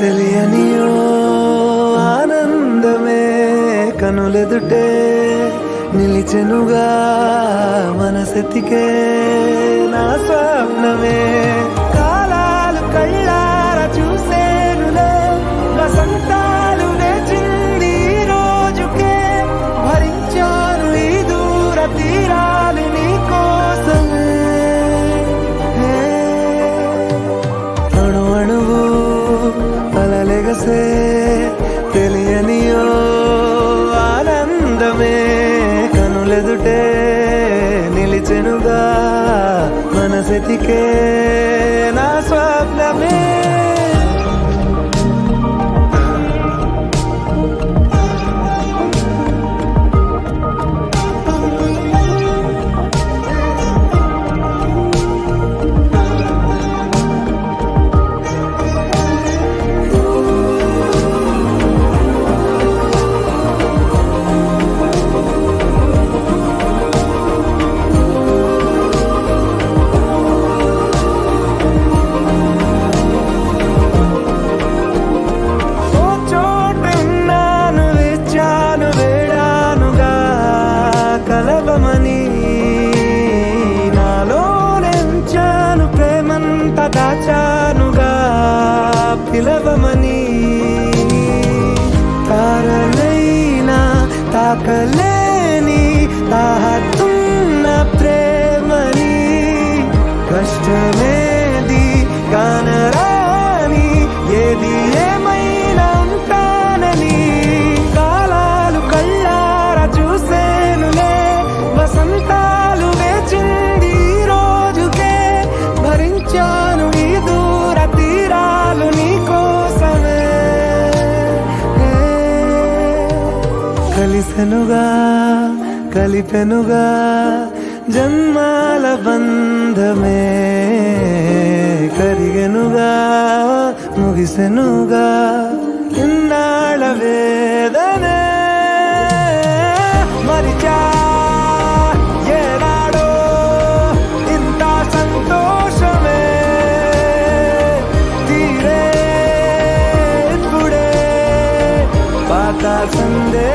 తెలియనియో ఆనందమే కనులెదుటే నిలిచెనుగా మనసెతికే నా స్వప్నమే కాలాలు కళ్ళార చూసేనులే వసంతాలు వేచింది ఈ రోజుకే భరించాను ఈ దూర తీరాలు నీ కోసమే అణు అణువు అలలెగసే తెలియనియో ఆనందమే కనులెదుటే నిలిచెనుగా మనసెతికే నా స్వప్నమే కలవమని నాలో నెంచాను ప్రేమంత దాచానుగా పిలవమని తారలైనా తాకలేని తాహతున్న ప్రేమని కష్టమేది కానరాని ఏది ఏమైనా ఉంటానని కాలాలు కళ్ళార చూసేనులే వసంతాలు వేచింది ఈ రోజుకే భరించాను ఈ దూర తీరాలు నీ కోసమే కలిసెనుగా కలిపెనుగా జన్మాల బంధమే కరిగెనుగా ముగిసెనుగా ఇన్నాళ్ళ వేదనే మరిచా ఏనాడో ఇంత సంతోషమే తీరే ఇప్పుడే పాత సందే